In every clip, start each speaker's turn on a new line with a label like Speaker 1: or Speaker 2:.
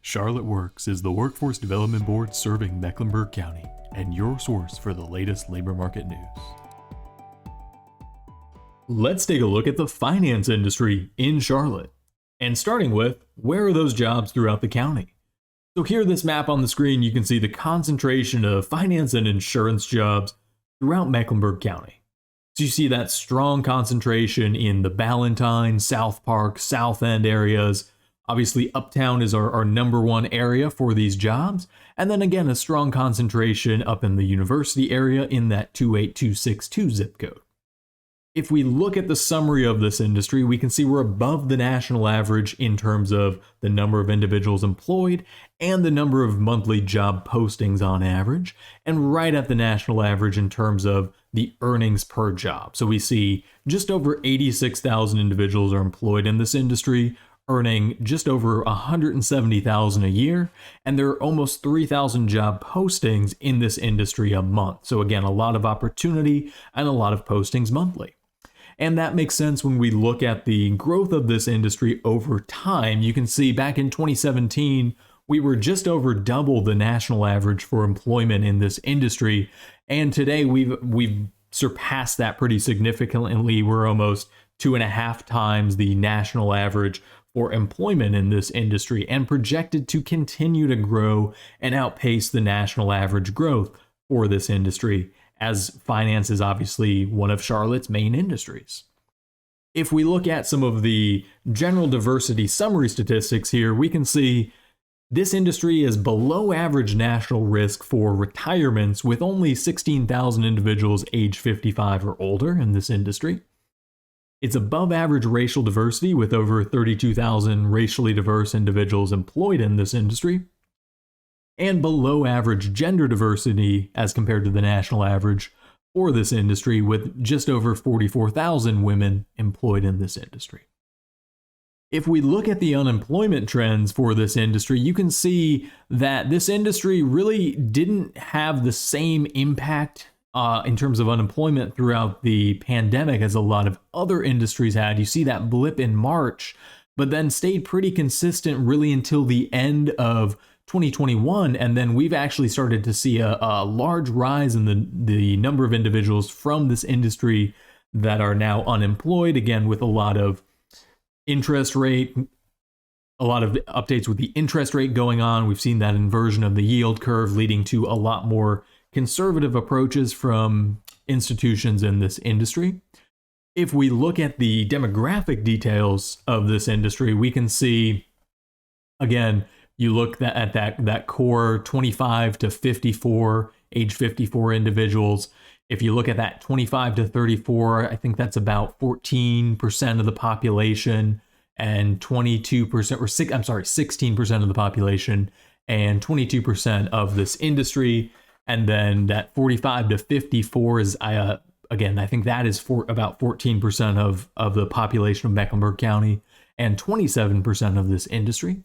Speaker 1: Charlotte Works is the workforce development board serving Mecklenburg County and your source for the latest labor market news. Let's take a look at the finance industry in Charlotte. And starting with, where are those jobs throughout the county? So here, this map on the screen, you can see the concentration of finance and insurance jobs throughout Mecklenburg County. So you see that strong concentration in the Ballantyne, South Park, South End areas. Obviously, Uptown is our number one area for these jobs. And then again, a strong concentration up in the university area in that 28262 zip code. If we look at the summary of this industry, we can see we're above the national average in terms of the number of individuals employed and the number of monthly job postings on average, and right at the national average in terms of the earnings per job. So we see just over 86,000 individuals are employed in this industry, earning just over $170,000 a year, and there are almost 3,000 job postings in this industry a month. So again, a lot of opportunity and a lot of postings monthly. And that makes sense when we look at the growth of this industry over time. You can see back in 2017, we were just over double the national average for employment in this industry. And today we've surpassed that pretty significantly. We're almost 2.5 times the national average for employment in this industry, and projected to continue to grow and outpace the national average growth for this industry, as finance is obviously one of Charlotte's main industries. If we look at some of the general diversity summary statistics here, we can see this industry is below average national risk for retirements, with only 16,000 individuals age 55 or older in this industry. It's above average racial diversity, with over 32,000 racially diverse individuals employed in this industry, and below average gender diversity as compared to the national average for this industry, with just over 44,000 women employed in this industry. If we look at the unemployment trends for this industry, you can see that this industry really didn't have the same impact in terms of unemployment throughout the pandemic as a lot of other industries had. You see that blip in March, but then stayed pretty consistent really until the end of 2021. And then we've actually started to see a large rise in the number of individuals from this industry that are now unemployed, again, with a lot of interest rate, a lot of updates with the interest rate going on. We've seen that inversion of the yield curve leading to a lot more conservative approaches from institutions in this industry. If we look at the demographic details of this industry, we can see, again, you look at that core 25 to 54, age 54 individuals. If you look at that 25 to 34, I think that's about 14% of the population, and 16% of the population, and 22% of this industry. And then that 45 to 54 is, again, I think that is about 14% of the population of Mecklenburg County and 27% of this industry.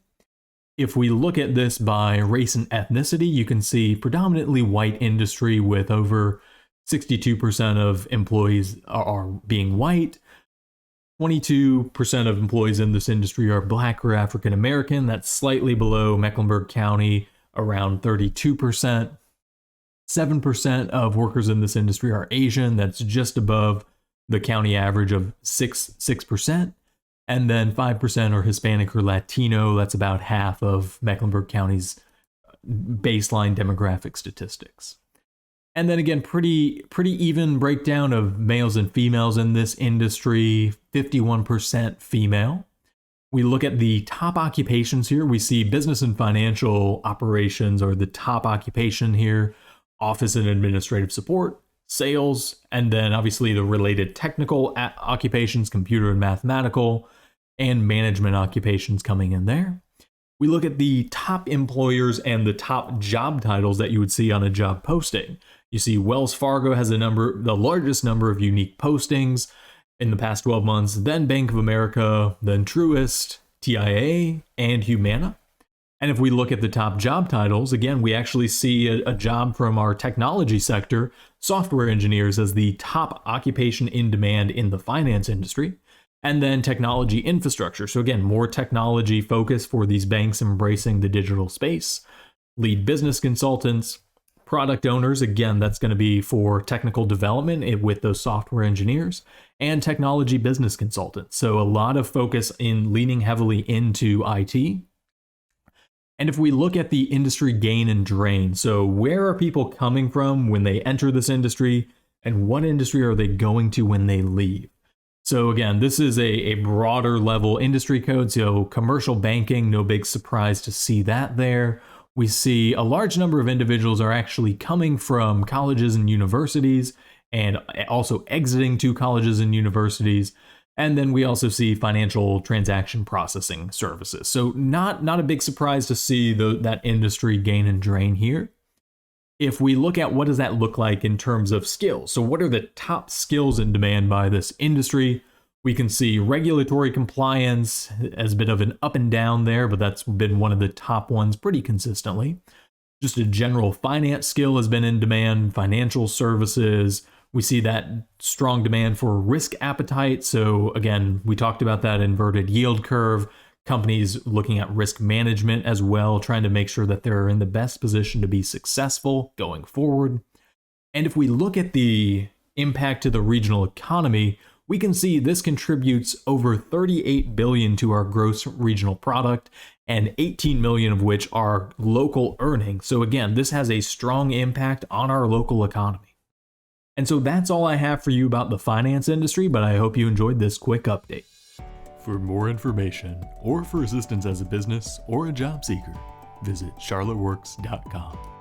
Speaker 1: If we look at this by race and ethnicity, you can see predominantly white industry, with over 62% of employees are being white. 22% of employees in this industry are Black or African American. That's slightly below Mecklenburg County, around 32%. 7% of workers in this industry are Asian. That's just above the county average of 6%. And then 5% are Hispanic or Latino. That's about half of Mecklenburg County's baseline demographic statistics. And then again, pretty even breakdown of males and females in this industry, 51% female. We look at the top occupations here. We see business and financial operations are the top occupation here. Office and administrative support, sales, and then obviously the related technical occupations, computer and mathematical, and management occupations coming in there. We look at the top employers and the top job titles that you would see on a job posting. You see Wells Fargo has the largest number of unique postings in the past 12 months, then Bank of America, then Truist, TIAA, and Humana. And if we look at the top job titles, again, we actually see a job from our technology sector, software engineers, as the top occupation in demand in the finance industry. And then technology infrastructure. So again, more technology focus for these banks embracing the digital space. Lead business consultants, product owners, again, that's going to be for technical development with those software engineers, and technology business consultants. So a lot of focus in leaning heavily into IT. And if we look at the industry gain and drain, so where are people coming from when they enter this industry, and what industry are they going to when they leave? So again, this is a broader level industry code, so commercial banking, no big surprise to see that there. We see a large number of individuals are actually coming from colleges and universities and also exiting to colleges and universities. And then we also see financial transaction processing services. So not a big surprise to see that industry gain and drain here. If we look at what does that look like in terms of skills, so what are the top skills in demand by this industry? We can see regulatory compliance as a bit of an up and down there, but that's been one of the top ones pretty consistently. Just a general finance skill has been in demand, financial services. We see that strong demand for risk appetite. So again, we talked about that inverted yield curve. Companies looking at risk management as well, trying to make sure that they're in the best position to be successful going forward. And if we look at the impact to the regional economy, we can see this contributes over $38 billion to our gross regional product, and $18 million of which are local earnings. So again, this has a strong impact on our local economy. And so that's all I have for you about the finance industry, but I hope you enjoyed this quick update. For more information or for assistance as a business or a job seeker, visit charlotteworks.com.